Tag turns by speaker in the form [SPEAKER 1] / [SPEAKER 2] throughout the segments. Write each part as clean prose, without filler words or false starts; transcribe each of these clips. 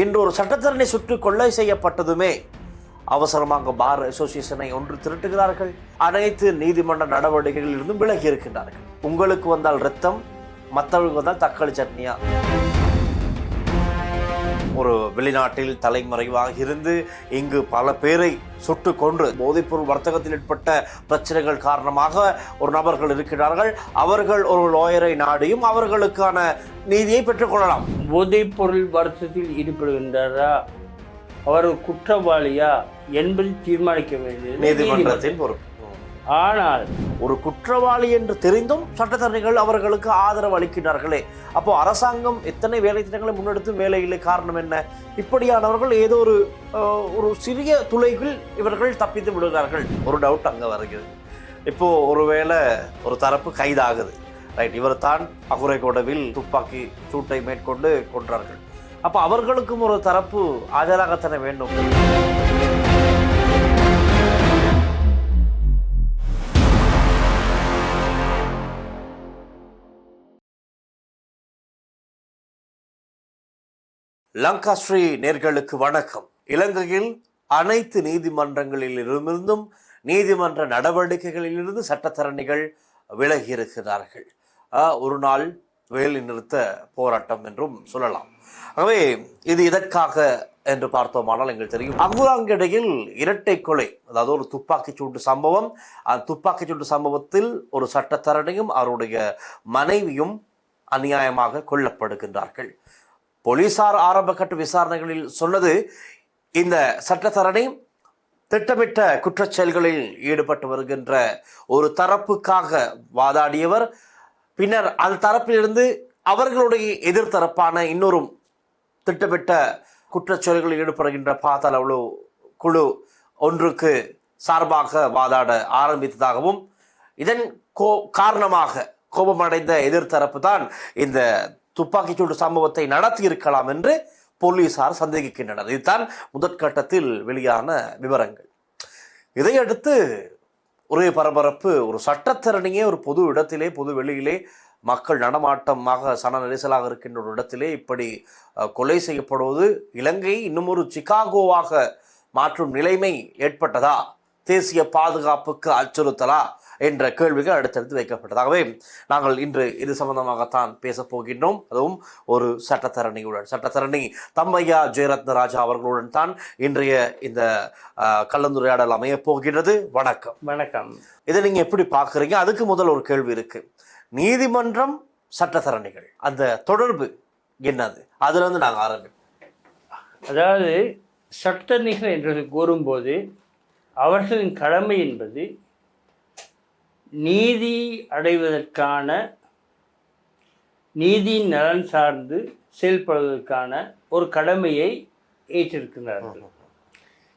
[SPEAKER 1] இன்று ஒரு சட்டத்தரணி சுட்டு கொலை செய்யப்பட்டதுமே அவசரமாக பார் அசோசியேஷனை ஒன்று திரட்டுகிறார்கள். அனைத்து நீதிமன்ற நடவடிக்கைகளில் இருந்தும் விலகி இருக்கின்றார்கள். உங்களுக்கு வந்தால் ரத்தம், மற்றவர்களுக்கு வந்தால் தக்காளி சட்னியா? ஒரு வெளிநாட்டில் தலைமறைவாக இருந்து இங்கு பல பேரை சுட்டு கொன்று போதைப்பொருள் வர்த்தகத்தில் ஏற்பட்ட பிரச்சனைகள் காரணமாக ஒரு நபர்கள் இருக்கிறார்கள். அவர்கள் ஒரு லாயரை நாடியும் அவர்களுக்கான நீதியை பெற்றுக்கொள்ளலாம்.
[SPEAKER 2] போதைப்பொருள் வர்த்தகத்தில் ஈடுபடுகின்றாரா, அவர் குற்றவாளியா என்பது தீர்மானிக்க வேண்டியது
[SPEAKER 1] நீதிமன்றத்தின் பொறுப்பு.
[SPEAKER 2] ஆனால்
[SPEAKER 1] ஒரு குற்றவாளி என்று தெரிந்தும் சட்டத்தரணிகள் அவர்களுக்கு ஆதரவு அளிக்கிறார்களே, அப்போ அரசாங்கம் எத்தனை வேலை திட்டங்களை முன்னெடுத்து வேலையில்லை. காரணம் என்ன? இப்படியானவர்கள் ஏதோ ஒரு சிறிய துளைகள் இவர்கள் தப்பித்து விடுகிறார்கள். ஒரு டவுட் அங்கே வருகிறது. இப்போ ஒருவேளை ஒரு தரப்பு கைதாகுது, ரைட், இவர் தான் அகுரைகோடவில் துப்பாக்கி சூட்டை மேற்கொண்டு கொன்றார்கள். அப்போ அவர்களுக்கும் ஒரு தரப்பு ஆஜராகத்தானே வேண்டும். லங்காஸ்ரீ நேர்களுக்கு வணக்கம். இலங்கையில் அனைத்து நீதிமன்றங்களில் இருந்தும் நீதிமன்ற நடவடிக்கைகளிலிருந்து சட்டத்தரணிகள் விலகி இருக்கிறார்கள். ஒரு நாள் வேலை நிறுத்த போராட்டம் என்றும் சொல்லலாம். ஆகவே இது இதற்காக என்று பார்த்தோமானால் எங்களுக்கு தெரியும், அங்குராங்கிடையில் இரட்டை கொலை, அதாவது ஒரு துப்பாக்கிச்சூட்டு சம்பவம். அந்த துப்பாக்கிச்சூட்டு சம்பவத்தில் ஒரு சட்டத்தரணியும் அவருடைய மனைவியும் அநியாயமாக கொல்லப்படுகின்றார்கள். போலீசார் ஆரம்ப கட்ட விசாரணைகளில் சொன்னது, இந்த சட்டத்தரணி திட்டமிட்ட குற்றச்செயல்களில் ஈடுபட்டு வருகின்ற ஒரு தரப்புக்காக வாதாடியவர். பின்னர் அந்த தரப்பிலிருந்து அவர்களுடைய எதிர்த்தரப்பான இன்னொரு திட்டமிட்ட குற்றச்செயல்களில் ஈடுபடுகின்ற பாதாள குழு ஒன்றுக்கு சார்பாக வாதாட ஆரம்பித்ததாகவும், இதன் காரணமாக கோபமடைந்த எதிர்த்தரப்பு தான் இந்த துப்பாக்கிச்சூடு சம்பவத்தை நடத்தி இருக்கலாம் என்று போலீசார் சந்தேகிக்கின்றனர். இதுதான் முதற்கட்டத்தில் வெளியான விவரங்கள். இதையடுத்து ஒரே பரபரப்பு. ஒரு சட்டத்தரணியே ஒரு பொது இடத்திலே, பொது வெளியிலே, மக்கள் நடமாட்டமாக சன நெரிசலாக இருக்கின்ற ஒரு இடத்திலே இப்படி கொலை செய்யப்படுவது இலங்கை இன்னும் ஒரு சிகாகோவாக மாற்றும் நிலைமை ஏற்பட்டதா, தேசிய பாதுகாப்புக்கு அச்சுறுத்தலா என்ற கேள்விகள் அடுத்தடுத்து வைக்கப்பட்டதாகவே நாங்கள் இன்று இது சம்பந்தமாகத்தான் பேசப் போகின்றோம். அதுவும் ஒரு சட்டத்தரணியுடன், சட்டத்தரணி தம்மையா ஜெயரத்ன ராஜா அவர்களுடன் தான் இன்றைய இந்த கலந்துரையாடல் அமையப் போகின்றது. வணக்கம்.
[SPEAKER 2] வணக்கம்.
[SPEAKER 1] இதை நீங்க எப்படி பார்க்குறீங்க? அதுக்கு முதல் ஒரு கேள்வி இருக்கு. நீதிமன்றம், சட்டத்தரணிகள், அந்த தொடர்பு என்னது? அதுல இருந்து நாங்கள் ஆரம்பிப்போம்.
[SPEAKER 2] அதாவது சட்டத்தரணிகள் என்று கூறும்போது அவர்களின் கடமை என்பது நீதி அடைவதற்கான, நீதியின் நலன் சார்ந்து செயல்படுவதற்கான ஒரு கடமையை ஏற்றிருக்கிறார்கள்.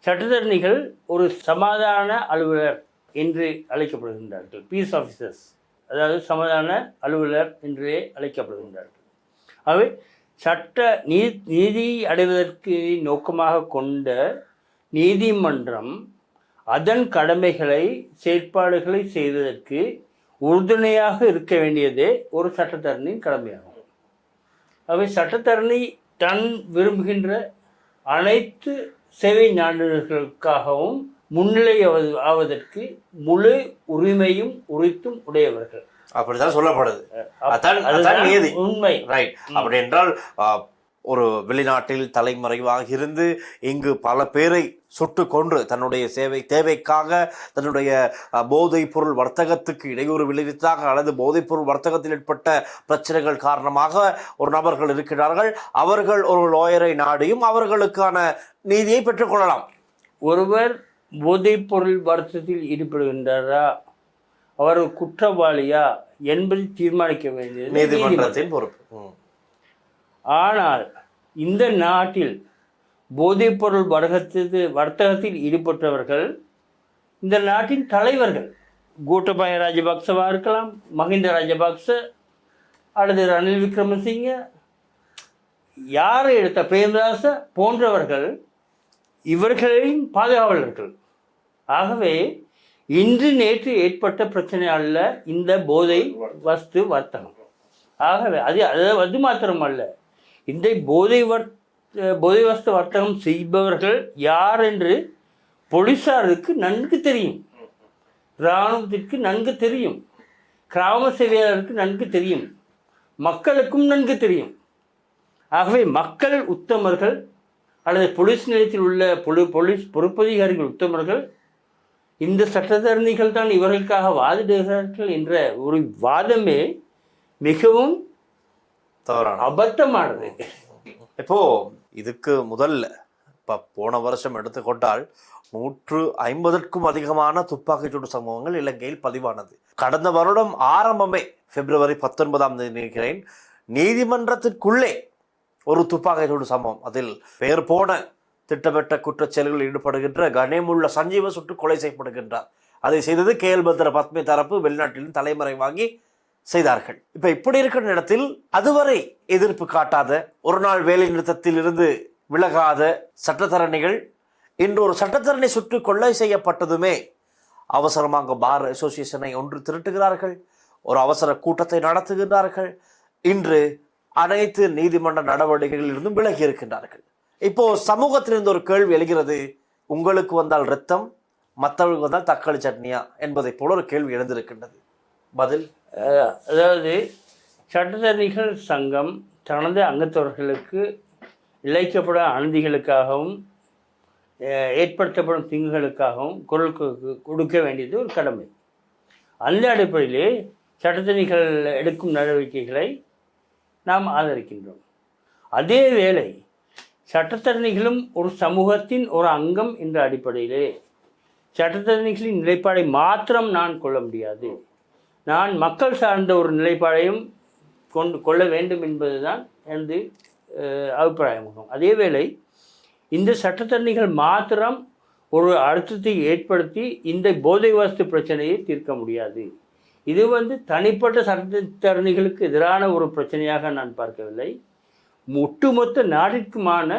[SPEAKER 2] சட்டத்தரணிகள் ஒரு சமாதான அலுவலர் என்று அழைக்கப்படுகின்றார்கள். பீஸ் ஆஃபீஸர்ஸ், அதாவது சமாதான அலுவலர் என்றே அழைக்கப்படுகின்றார்கள். ஆகவே நீதி அடைவதற்கு நோக்கமாக கொண்ட நீதிமன்றம் அதன் கடமைகளை, செயற்பாடுகளை செய்வதற்கு உறுதுணையாக இருக்க வேண்டியதே ஒரு சட்டத்தரணியின் கடமையாகும். அவை சட்டத்தரணி தன் விரும்புகின்ற அனைத்து சேவை நாடுகளுக்காகவும் முன்னிலை ஆவதற்கு முழு உரிமையும் உரித்தும் உடையவர்கள்.
[SPEAKER 1] அப்படிதான் சொல்லப்படுது.
[SPEAKER 2] உண்மை.
[SPEAKER 1] ரைட். அப்படி என்றால் ஒரு வெளிநாட்டில் தலைமறைவாக இருந்து இங்கு பல பேரை சுட்டு கொன்று தன்னுடைய தேவைக்காக, தன்னுடைய போதைப் பொருள் வர்த்தகத்துக்கு இடையூறு விளைவித்தாக அல்லது போதைப் பொருள் வர்த்தகத்தில் ஏற்பட்ட பிரச்சனைகள் காரணமாக ஒரு நபர்கள் இருக்கிறார்கள். அவர்கள் ஒரு லாயரை நாடியும் அவர்களுக்கான நீதியை பெற்றுக்கொள்ளலாம்.
[SPEAKER 2] ஒருவர் போதைப் பொருள் வர்த்தகத்தில் ஈடுபடுகின்றாரா, அவர் குற்றவாளியா என்பது தீர்மானிக்க வேண்டியது
[SPEAKER 1] நீதிமன்றத்தின் பொறுப்பு.
[SPEAKER 2] ஆனால் இந்த நாட்டில் போதைப்பொருள் வர்த்தகத்தில் ஈடுபட்டவர்கள் இந்த நாட்டின் தலைவர்கள். கோட்டபாய ராஜபக்சவாக இருக்கலாம், மஹிந்த ராஜபக்ச அல்லது ரணில் விக்ரமசிங்க, யாரை எடுத்த பிரேமதாச போன்றவர்கள் இவர்களின் பாதுகாவலர்கள். ஆகவே இன்று நேற்று ஏற்பட்ட பிரச்சனை அல்ல இந்த போதை வர்த்தகம். ஆகவே அது மாத்திரம் அல்ல, இந்த போதை போதைவஸ்து வர்த்தகம் செய்பவர்கள் யார் என்று போலீஸாருக்கு நன்கு தெரியும், இராணுவத்திற்கு நன்கு தெரியும், கிராம சேவையாளருக்கு நன்கு தெரியும், மக்களுக்கும் நன்கு தெரியும். ஆகவே மக்கள் உத்தமர்கள் அல்லது போலீஸ் நிலையத்தில் உள்ள போலீஸ் பொறுப்பதிகாரிகள் உத்தமர்கள், இந்த சட்டத்தரணிகள் தான் இவர்களுக்காக வாதிடுகிறார்கள் என்ற ஒரு வாதமே மிகவும்
[SPEAKER 1] தவறான
[SPEAKER 2] அபத்தமானது.
[SPEAKER 1] இப்போ இதுக்கு முதல்ல போன வருஷம் எடுத்துக்கொண்டால் 150க்கும் அதிகமான துப்பாக்கிச்சூடு சம்பவங்கள் இலங்கையில் பதிவானது. கடந்த வருடம் ஆரம்பமே February 19 நினைக்கிறேன், நீதிமன்றத்திற்குள்ளே ஒரு துப்பாக்கிச்சூடு சம்பவம், அதில் பெயர் போன திட்டமிட்ட குற்றச்செயல்களில் ஈடுபடுகின்ற கணேமுள்ள சஞ்சீவ சுட்டு கொலை செய்யப்படுகின்றார். அதை செய்தது KL பத்ர பத்மி தரப்பு வெளிநாட்டிலும் தலைமறைவாங்கி செய்தார்கள். இப்ப இப்படி இருக்கிற இடத்தில் அதுவரை எதிர்ப்பு காட்டாத, ஒரு நாள் வேலை நிறுத்தத்தில் இருந்து விலகாத சட்டத்தரணிகள் இன்று ஒரு சட்டத்தரணி சுட்டு கொலை செய்யப்பட்டதுமே அவசரமாக பார் அசோசியேஷனை ஒன்று திரட்டுகிறார்கள், ஒரு அவசர கூட்டத்தை நடத்துகின்றார்கள். இன்று அனைத்து நீதிமன்ற நடவடிக்கைகளில் இருந்தும் விலகி இருக்கின்றார்கள். இப்போ சமூகத்திலிருந்து ஒரு கேள்வி எழுகிறது, உங்களுக்கு வந்தால் ரத்தம், மற்றவர்களுக்கு வந்தால் தக்காளி சட்னியா என்பதை போல ஒரு கேள்வி எழுந்திருக்கின்றது. பதில்,
[SPEAKER 2] அதாவது சட்டத்தரணிகள் சங்கம் தனது அங்கத்தவர்களுக்கு இழைக்கப்பட அநீதிகளுக்காகவும் ஏற்படுத்தப்படும் தீங்குகளுக்காகவும் குரல் கொடுக்க வேண்டியது ஒரு கடமை. அந்த அடிப்படையிலே சட்டத்தரணிகள் எடுக்கும் நடவடிக்கைகளை நாம் ஆதரிக்கின்றோம். அதே வேளை சட்டத்தரணிகளும் ஒரு சமூகத்தின் ஒரு அங்கம் என்ற அடிப்படையிலே சட்டத்தரணிகளின் நிலைப்பாடை மாத்திரம் நான் கொள்ள முடியாது, நான் மக்கள் சார்ந்த ஒரு நிலைப்பாடையும் கொள்ள வேண்டும் என்பதுதான் எனது அபிப்பிராயமாகும். அதேவேளை இந்த சட்டத்தரணிகள் மாத்திரம் ஒரு அழுத்தத்தை ஏற்படுத்தி இந்த போதை வஸ்து பிரச்சனையை தீர்க்க முடியாது. இது தனிப்பட்ட சட்டத்தரணிகளுக்கு எதிரான ஒரு பிரச்சனையாக நான் பார்க்கவில்லை, ஒட்டுமொத்த நாட்டிற்குமான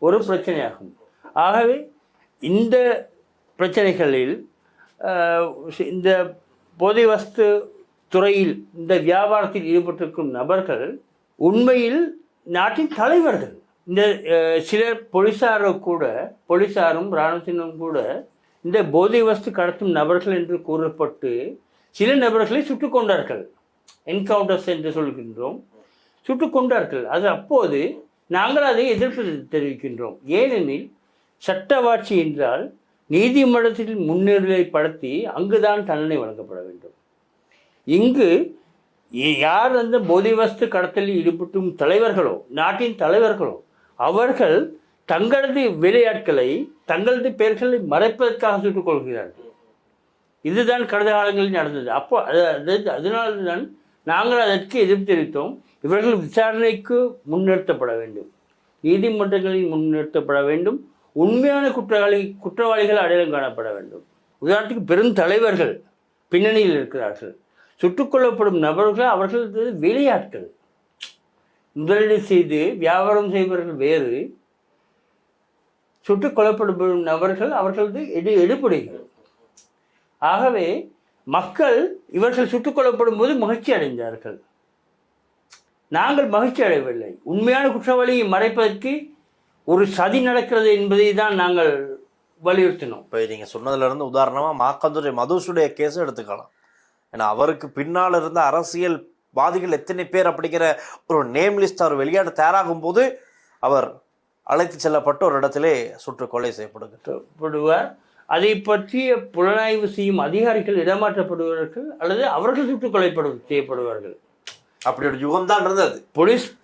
[SPEAKER 2] ஒரு பிரச்சனையாகும். ஆகவே இந்த பிரச்சனைகளில் இந்த போதை வஸ்து துறையில் இந்த வியாபாரத்தில் ஈடுபட்டிருக்கும் நபர்கள் உண்மையில் நாட்டின் தலைவர்கள். இந்த சிலர் போலீஸாரும் இராணுவத்தினரும் கூட இந்த போதை வஸ்து கடத்தும் நபர்கள் என்று கூறப்பட்டு சில நபர்களை சுட்டுக் கொண்டார்கள். என்கவுண்டர்ஸ் என்று சொல்கின்றோம், சுட்டுக் கொண்டார்கள். அது அப்போது நாங்கள் அதை எதிர்ப்பு தெரிவிக்கின்றோம். ஏனெனில் சட்டவாட்சி என்றால் நீதிமன்றத்தில் முன்னிலைப்படுத்தி அங்குதான் தண்டனை வழங்கப்பட வேண்டும். இங்கு யார் அந்த போதை வஸ்து கடத்தலில் ஈடுபட்டும் தலைவர்களோ, நாட்டின் தலைவர்களோ, அவர்கள் தங்களது வேலையாட்களை தங்களது பெயர்களை மறைப்பதற்காக சுட்டுக் கொள்கிறார்கள். இதுதான் கடந்த காலங்களில் நடந்தது. அப்போ அதனால்தான் நாங்கள் அதற்கு எதிர்ப்பு தெரிவித்தோம். இவர்கள் விசாரணைக்கு முன்னிறுத்தப்பட வேண்டும், நீதிமன்றங்களில் முன்னிறுத்தப்பட வேண்டும், உண்மையான குற்றவாளிகள் அடையாளம் காணப்பட வேண்டும். உதாரணத்துக்கு பெரும் தலைவர்கள் பின்னணியில் இருக்கிறார்கள், சுட்டுக்கொள்ளப்படும் நபர்கள் அவர்களது வேலையாட்கள், முதலீடு செய்து வியாபாரம் செய்பவர்கள் வேறு, சுட்டுக் கொல்லப்படும் நபர்கள் அவர்களது எடுபடிகள். ஆகவே மக்கள் இவர்கள் சுட்டுக் கொல்லப்படும் போது மகிழ்ச்சி அடைந்தார்கள், நாங்கள் மகிழ்ச்சி அடையவில்லை. உண்மையான குற்றவாளியை மறைப்பதற்கு ஒரு சதி நடக்கிறது என்பதை தான் நாங்கள் வலியுறுத்தினோம்.
[SPEAKER 1] இப்போ நீங்கள் சொன்னதுலேருந்து உதாரணமாக மாக்கந்துரை மதுசுடைய கேஸை எடுத்துக்கலாம். ஏன்னா அவருக்கு பின்னால் இருந்த அரசியல்வாதிகள் எத்தனை பேர் அப்படிங்கிற ஒரு நேம் லிஸ்ட் அவர் வெளியாட தயாராகும் போது அவர் அழைத்து செல்லப்பட்டு ஒரு இடத்திலே சுட்டு கொலை செய்யப்படுவார்.
[SPEAKER 2] அதை பற்றிய புலனாய்வு செய்யும் அதிகாரிகள் இடமாற்றப்படுவார்கள் அல்லது அவர்கள் சுட்டுக் கொலை செய்யப்படுவார்கள்.
[SPEAKER 1] அப்படி ஒரு யுகம் தான் இருந்தது.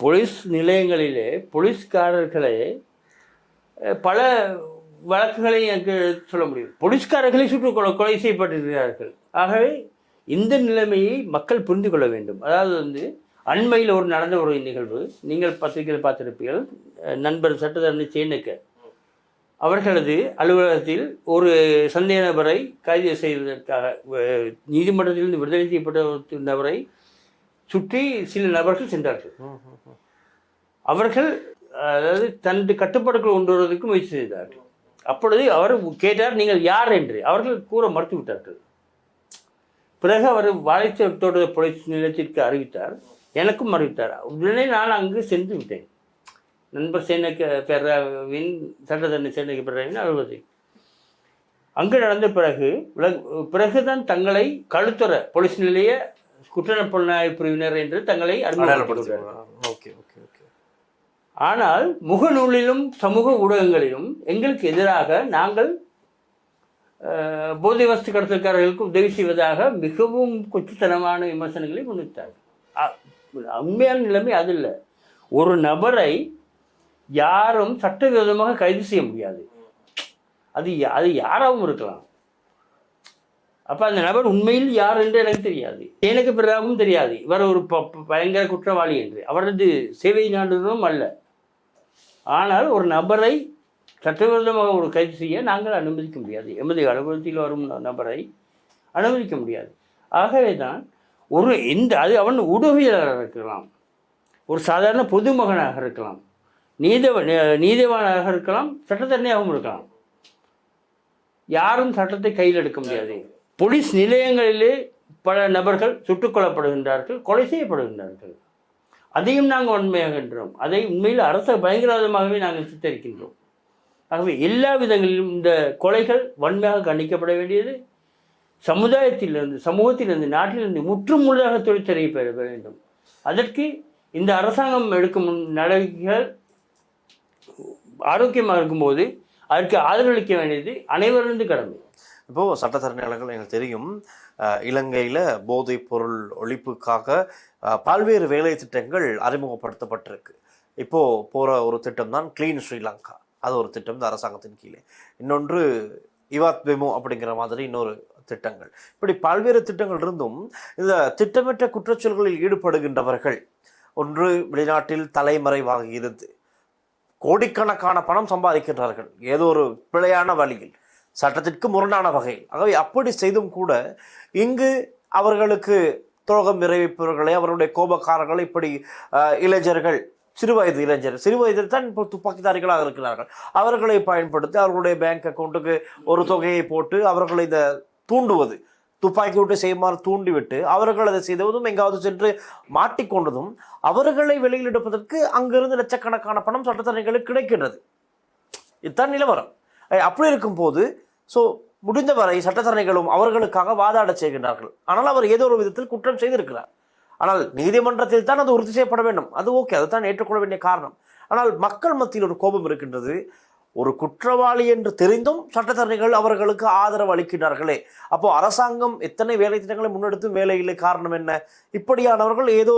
[SPEAKER 2] போலீஸ் நிலையங்களிலே போலீஸ்காரர்களே பல வழக்குகளை எனக்கு சொல்ல முடியும், போலீஸ்காரர்களை சுட்டுக் கொலை செய்யப்பட்டிருக்கிறார்கள். ஆகவே இந்த நிலைமையை மக்கள் புரிந்து கொள்ள வேண்டும். அதாவது அண்மையில் நடந்த ஒரு நிகழ்வு, நீங்கள் பத்திரிகையில் பார்த்திருப்பீர்கள். நண்பர் சட்டத்தரணி சேனக்க அவர்களது அலுவலகத்தில் ஒரு சந்தேக நபரை கைது செய்வதற்காக நீதிமன்றத்திலிருந்து விடுதலை செய்யப்பட்ட நபரை சுற்றி சில நபர்கள் சென்றார்கள். அவர்கள் அதாவது தனது கட்டுப்பாடுகள் கொண்டு வருவதற்கு முயற்சி செய்தார்கள். அப்பொழுது அவர் கேட்டார், நீங்கள் யார் என்று. அவர்கள் கூற மறுத்து விட்டார்கள். பிறகு அவர் வாழைச்சோட்டோட போலீஸ் நிலையத்திற்கு அறிவித்தார், எனக்கும் அறிவித்தார். உடனே நான் அங்கு சென்று விட்டேன். நண்பர் சேனக பெறாவின் சட்டத்தரணி சேனக பெறாவின் அலுவலகத்தை அங்கு நடந்த பிறகுதான் தங்களை களுத்துற போலீஸ் நிலைய குற்றப்புலனாய்வு பிரிவினர் என்று தங்களை அறிமுகப்படுத்தினார்கள். ஆனால் முகநூலிலும் சமூக ஊடகங்களிலும் எங்களுக்கு எதிராக நாங்கள் போதை வஸ்து கடத்தல்காரர்களுக்கு உதவி செய்வதாக மிகவும் கொச்சுத்தனமான விமர்சனங்களை முன்வைத்தார்கள். உண்மையான நிலைமை அது இல்லை. ஒரு நபரை யாரும் சட்டவிரோதமாக கைது செய்ய முடியாது. அது யாராகவும் இருக்கலாம். அப்போ அந்த நபர் உண்மையில் யார் என்று எனக்கு தெரியாது, எனக்கு பிறகும் தெரியாது. இவர் ஒரு பயங்கர குற்றவாளி என்று அவரது சேவை நாடுகளும் அல்ல. ஆனால் ஒரு நபரை சட்டவிரோதமாக ஒரு கைது செய்ய நாங்கள் அனுமதிக்க முடியாது. எமது அலுவலகத்தில் வரும் நபரை அனுமதிக்க முடியாது. ஆகவே தான் அது அவன் ஊடகவியலாளராக இருக்கலாம், ஒரு சாதாரண பொதுமகனாக இருக்கலாம், நீதிவானாக இருக்கலாம், சட்டத்தரணியாகவும் இருக்கலாம். யாரும் சட்டத்தை கையில் எடுக்க முடியாது. போலீஸ் நிலையங்களிலே பல நபர்கள் சுட்டுக் கொல்லப்படுகின்றார்கள், கொலை செய்யப்படுகின்றார்கள். அதையும் நாங்கள் உண்மையாகின்றோம். அதை உண்மையில் அரச பயங்கரவாதமாகவே நாங்கள் சித்தரிக்கின்றோம். ஆகவே எல்லா விதங்களிலும் இந்த கொலைகள் வன்மையாக கண்டிக்கப்பட வேண்டியது. சமூகத்திலிருந்து நாட்டிலிருந்து முற்றும் முழுதாக தொழிற்சறை பெற வேண்டும். அதற்கு இந்த அரசாங்கம் எடுக்கும் நடவடிக்கைகள் ஆரோக்கியமாக இருக்கும்போது அதற்கு ஆதரவளிக்க வேண்டியது அனைவரிருந்து கடமை.
[SPEAKER 1] இப்போது சட்டத்தரணியாளர்கள் எனக்கு தெரியும், இலங்கையில் போதைப் பொருள் ஒழிப்புக்காக பல்வேறு வேலை திட்டங்கள் அறிமுகப்படுத்தப்பட்டிருக்கு. இப்போது போகிற ஒரு திட்டம் தான் கிளீன் ஸ்ரீலங்கா. அது ஒரு திட்டம் இந்த அரசாங்கத்தின் கீழே. இன்னொன்று இவாத் பெமோ அப்படிங்கிற மாதிரி இன்னொரு திட்டங்கள். இப்படி பல்வேறு திட்டங்கள் இருந்தும் இந்த திட்டமிட்ட குற்றச்செயல்களில் ஈடுபடுகின்றவர்கள் ஒன்று வெளிநாட்டில் தலைமறைவாக இருந்து கோடிக்கணக்கான பணம் சம்பாதிக்கின்றார்கள், ஏதோ ஒரு பிழையான வழியில், சட்டத்திற்கு முரணான வகையில். ஆகவே அப்படி செய்தும் கூட இங்கு அவர்களுக்கு துரோகம் விரைவிப்பவர்களை, அவருடைய கோபக்காரர்களை, இப்படி இளைஞர்கள், சிறுவயதில் தான் இப்போ துப்பாக்கிதாரிகளாக இருக்கிறார்கள், அவர்களை பயன்படுத்தி அவர்களுடைய பேங்க் அக்கௌண்ட்டுக்கு ஒரு தொகையை போட்டு அவர்களை இதை தூண்டுவது, துப்பாக்கி விட்டு செய்யுமாறு தூண்டிவிட்டு அவர்கள் அதை செய்ததும் எங்காவது சென்று மாட்டிக்கொண்டதும் அவர்களை வெளியில் எடுப்பதற்கு அங்கிருந்து லட்சக்கணக்கான பணம் சட்டத்தரணிகளுக்கு கிடைக்கின்றது. இதுதான் நிலவரம். அப்படி இருக்கும்போது முடிந்தவரை சட்டத்தரணிகளும் அவர்களுக்காக வாதாட செய்கின்றார்கள். ஆனால் அவர் ஏதோ ஒரு விதத்தில் குற்றம் செய்திருக்கிறார். ஆனால் நீதிமன்றத்தில் தான் அது உறுதி செய்யப்பட வேண்டும். அது ஓகே, அதுதான் ஏற்றுக்கொள்ள வேண்டிய காரணம். ஆனால் மக்கள் மத்தியில் ஒரு கோபம் இருக்கின்றது. ஒரு குற்றவாளி என்று தெரிந்தும் சட்டத்தரணிகள் அவர்களுக்கு ஆதரவு அளிக்கிறார்களே, அப்போ அரசாங்கம் எத்தனை வேலை திட்டங்களை முன்னெடுத்தும் வேலை இல்லை. காரணம் என்ன? இப்படியானவர்கள் ஏதோ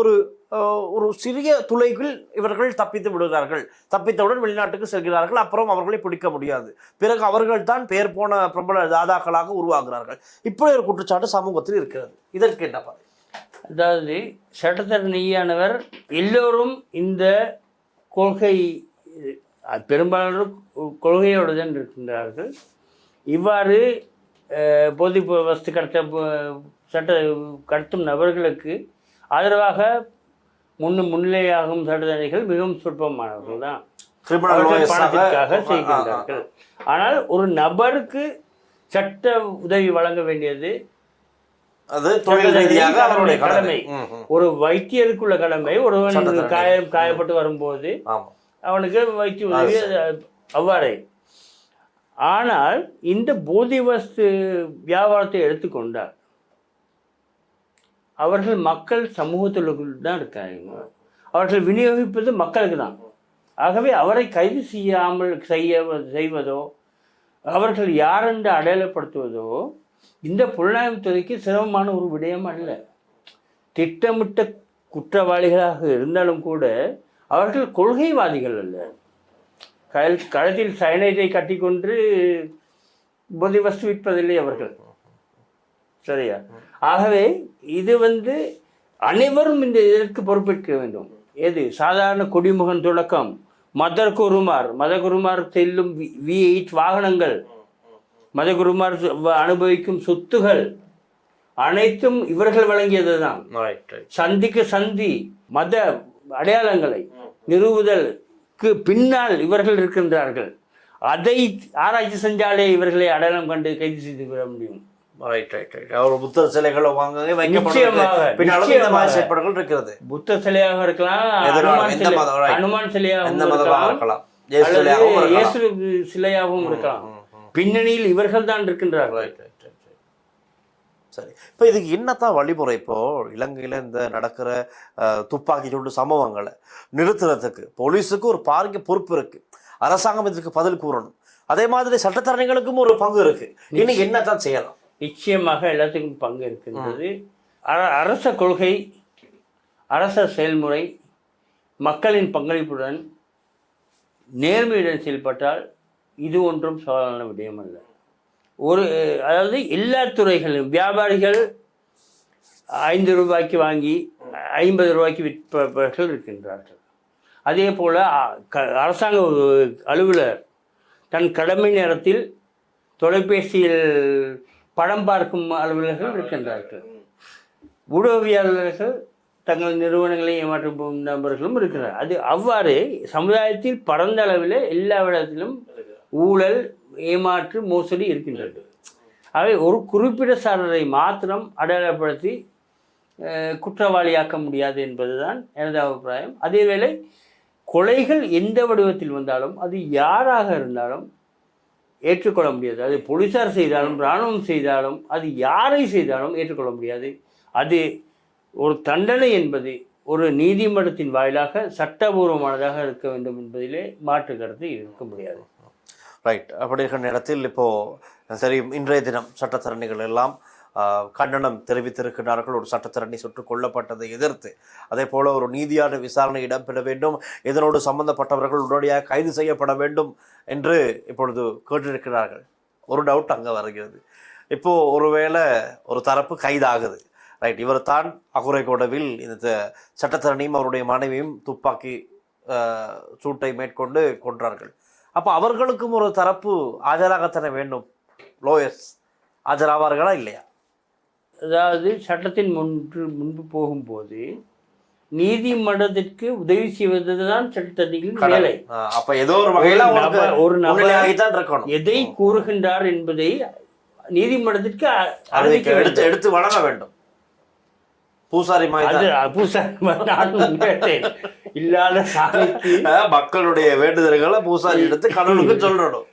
[SPEAKER 1] ஒரு சிறிய துளைக்குள் இவர்கள் தப்பித்து விடுகிறார்கள். தப்பித்தவுடன் வெளிநாட்டுக்கு செல்கிறார்கள். அப்புறம் அவர்களை பிடிக்க முடியாது. பிறகு அவர்கள் தான் பெயர் போன பிரபல தாதாக்களாக உருவாகிறார்கள். இப்படி ஒரு குற்றச்சாட்டு சமூகத்தில் இருக்கிறது. இதற்கு என்ன பாரு?
[SPEAKER 2] அதாவது சட்டத்தரணியானவர் எல்லோரும் இந்த கொள்கை பெரும்பாலான கொள்கையோடு தான் இருக்கின்றார்கள். இவ்வாறு போதை வஸ்து கடத்தும் நபர்களுக்கு ஆதரவாக முன்னிலையாகும் சட்டத்தரணிகள் மிகவும் சொற்பமானவர்கள் தான், பணத்திற்காக செய்கின்றார்கள். ஆனால் ஒரு நபருக்கு சட்ட உதவி வழங்க வேண்டியது
[SPEAKER 1] அது தொழில் ரீதியாக அவருடைய கடமை.
[SPEAKER 2] ஒரு வைத்தியருக்குள்ள கடமை. ஒருவன் காயப்பட்டு வரும்போது அவனுக்கு வைத்திய உதவி அவ்வாறே. ஆனால் இந்த போதை வஸ்து வியாபாரத்தை எடுத்துக்கொண்டால் அவர்கள் மக்கள் சமூகத்திற்குள் தான் இருக்காங்க. அவர்கள் விநியோகிப்பது மக்களுக்கு தான். ஆகவே அவரை கைது செய்யாமல் செய்வதோ அவர்கள் யாரென்று அடையாளப்படுத்துவதோ இந்த புலனாய்வுத்துறைக்கு சிரமமான ஒரு விடயம் அல்ல. திட்டமிட்ட குற்றவாளிகளாக இருந்தாலும் கூட அவர்கள் கொள்கைவாதிகள் அல்ல. களத்தில் சயனைடை கட்டிக்கொண்டு போதை வஸ்து விற்பதில்லை அவர்கள். சரியா? ஆகவே இது அனைவரும் இந்த இதற்கு பொறுப்பேற்க வேண்டும். எது சாதாரண குடிமகன் தொடக்கம் மதகுருமார் செல்லும் V8 வாகனங்கள், மதகுருமார் அனுபவிக்கும் சொத்துகள் அனைத்தும் இவர்கள் வழங்கியது தான். சந்திக்கு சந்தி மத அடையாளங்களை நிறுவுதலுக்கு பின்னால் இவர்கள் இருக்கின்றார்கள். அதை ஆராய்ச்சி செஞ்சாலே இவர்களை அடையாளம் கண்டு கைது செய்து விட முடியும்.
[SPEAKER 1] அவர் புத்தர் சிலைகளை வாங்க
[SPEAKER 2] நிச்சயமாக, நிச்சயமாக.
[SPEAKER 1] செயற்பாடுகள் இருக்கிறது.
[SPEAKER 2] புத்த சிலையாக இருக்கலாம், ஹனுமான் சிலையாகவும் இருக்கலாம், இயேசு சிலையாகவும் இருக்கலாம். பின்னணியில் இவர்கள் தான் இருக்கின்றார்கள்.
[SPEAKER 1] சரி, இப்போ இதுக்கு என்னத்தான் வழிமுறை? இப்போ இலங்கையில் இந்த நடக்கிற துப்பாக்கி சூடு சம்பவங்களை நிறுத்துறதுக்கு போலீஸுக்கு ஒரு பாரிய பொறுப்பு இருக்கு, அரசாங்கம் இதற்கு பதில் கூறணும். அதே மாதிரி சட்டத்தரணிகளுக்கும் ஒரு பங்கு இருக்கு. இன்னைக்கு என்னத்தான் செய்யலாம்?
[SPEAKER 2] நிச்சயமாக எல்லாத்துக்கும் பங்கு இருக்கின்றது. அரச கொள்கை, அரச செயல்முறை மக்களின் பங்களிப்புடன் நேர்மையுடன் செயல்பட்டால் இது ஒன்றும் சவாலான விடயம் அல்ல. அதாவது எல்லா துறைகளும் வியாபாரிகள் 5 ரூபாய்க்கு வாங்கி 50 ரூபாய்க்கு விற்பவர்கள் இருக்கின்றார்கள். அதே போல் அரசாங்க அலுவலர் தன் கடமை நேரத்தில் தொலைபேசியில் படம் பார்க்கும் அலுவலர்கள் இருக்கின்றார்கள். ஊடகவியலாளர்கள் தங்கள் நிறுவனங்களை ஏமாற்றும் நபர்களும் இருக்கிறார். அது அவ்வாறு சமுதாயத்தில் பரந்த அளவில் எல்லா இடத்திலும் ஊழல், ஏமாற்று, மோசடி இருக்கின்றது. அவை ஒரு குறிப்பிட்ட சாரரை மாத்திரம் அடையாளப்படுத்தி குற்றவாளியாக்க முடியாது என்பதுதான் எனது அபிப்பிராயம். அதேவேளை கொலைகள் எந்த வடிவத்தில் வந்தாலும் அது யாராக இருந்தாலும் ஏற்றுக்கொள்ள முடியாது. அது போலீஸார் செய்தாலும் இராணுவம் செய்தாலும் அது யாரை செய்தாலும் ஏற்றுக்கொள்ள முடியாது. அது ஒரு தண்டனை என்பது ஒரு நீதிமன்றத்தின் வாயிலாக சட்டபூர்வமானதாக இருக்க வேண்டும் என்பதிலே மாற்று கருத்து இருக்க முடியாது.
[SPEAKER 1] ரைட். அப்படி இருக்கிற நேரத்தில் இப்போது சரி, இன்றைய தினம் சட்டத்தரணிகள் எல்லாம் கண்டனம் தெரிவித்திருக்கிறார்கள். ஒரு சட்டத்தரணி சுட்டுக் கொல்லப்பட்டதை எதிர்த்து அதே போல் ஒரு நீதியான விசாரணை இடம்பெற வேண்டும், இதனோடு சம்பந்தப்பட்டவர்கள் உடனடியாக கைது செய்யப்பட வேண்டும் என்று இப்பொழுது கேட்டிருக்கிறார்கள். ஒரு டவுட் அங்கே வருகிறது. இப்போது ஒருவேளை ஒரு தரப்பு கைதாகுது, ரைட், இவர் தான் அகுரைகோடவில் இந்த சட்டத்தரணியும் அவருடைய மனைவியும் துப்பாக்கி சூட்டை மேற்கொண்டு கொன்றார்கள். அப்போ அவர்களுக்கும் ஒரு தரப்பு ஆஜராகத்தன வேண்டும். லோயர்ஸ் ஆஜராவார்களா இல்லையா?
[SPEAKER 2] அதாவது சட்டத்தின் முன்பு போகும்போது நீதிமன்றத்திற்கு உதவி செய்வது தான் சட்டத்தரணிகளின் வேலை.
[SPEAKER 1] அப்ப ஏதோ ஒரு வகையில
[SPEAKER 2] ஒரு நபர் எதை கூறுகின்றார் என்பதை நீதிமன்றத்திற்கு
[SPEAKER 1] எடுத்து வழங்க வேண்டும். பூசாரி
[SPEAKER 2] இல்லாத சாமிக்கு
[SPEAKER 1] மக்களுடைய வேண்டுதல்களை பூசாரி எடுத்து கடவுளுக்கு சொல்லணும்.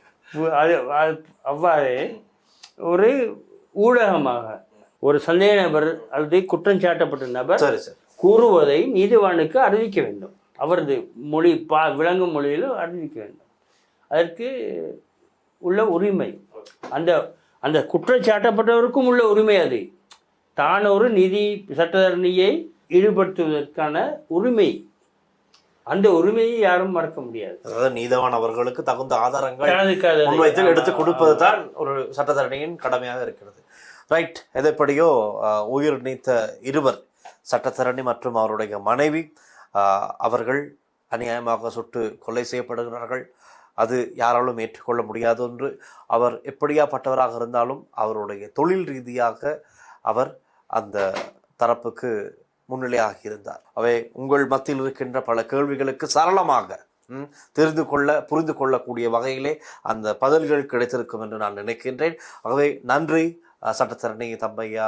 [SPEAKER 2] அவ்வாறு ஒரு ஊடகமாக ஒரு சந்தேக நபர் அல்லது குற்றம் சாட்டப்பட்ட நபர் கூறுவதை நீதிவானுக்கு அறிவிக்க வேண்டும். அவரது மொழி விளங்கும் மொழியில் அறிவிக்க வேண்டும். அதற்கு உள்ள உரிமை, அந்த அந்த குற்றம் சாட்டப்பட்டவருக்கும் உள்ள உரிமை. அது தான் ஒரு நீதி சட்டத்தரணியை ஈடுபடுத்துவதற்கான உரிமை, அந்த உரிமையை யாரும் மறக்க முடியாது.
[SPEAKER 1] அதாவது நீதவான் அவர்களுக்கு தகுந்த ஆதாரங்கள் முன்வைத்து எடுத்து கொடுப்பது தான் ஒரு சட்டத்தரணியின் கடமையாக இருக்கிறது. ரைட். எதைப்படியோ உயிர் நீத்த இருவர், சட்டத்தரணி மற்றும் அவருடைய மனைவி, அவர்கள் அநியாயமாக சுட்டு கொலை செய்யப்படுகிறார்கள். அது யாராலும் ஏற்றுக்கொள்ள முடியாத ஒன்று. அவர் எப்படியாப்பட்டவராக இருந்தாலும் அவருடைய தொழில் ரீதியாக அவர் அந்த தரப்புக்கு முன்னிலையாகி இருந்தார். அவை உங்கள் மத்தியில் இருக்கின்ற பல கேள்விகளுக்கு சரளமாக புரிந்து கொள்ளக்கூடிய வகையிலே அந்த பதில்கள் கிடைத்திருக்கும் என்று நான் நினைக்கின்றேன். ஆகவே நன்றி சட்டத்தரணி தம்பையா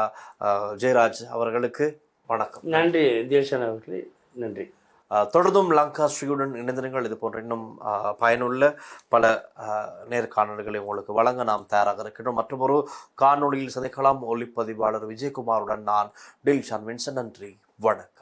[SPEAKER 1] ஜெயராஜ் அவர்களுக்கு. வணக்கம்.
[SPEAKER 2] நன்றி தில்ஷன் அவர்களே, நன்றி.
[SPEAKER 1] தொடர்ந்தும் லங்கா ஸ்ரீயுடன் இணைந்திருங்கள். இது போன்ற இன்னும் பயனுள்ள பல நேர்காணல்களை உங்களுக்கு வழங்க நாம் தயாராக இருக்கின்றோம். மற்றும் ஒரு காணொளியில் சந்திக்கலாம். ஒளிப்பதிவாளர் விஜயகுமாருடன் நான் டில்ஷன் வின்சன். நன்றி, வணக்கம்.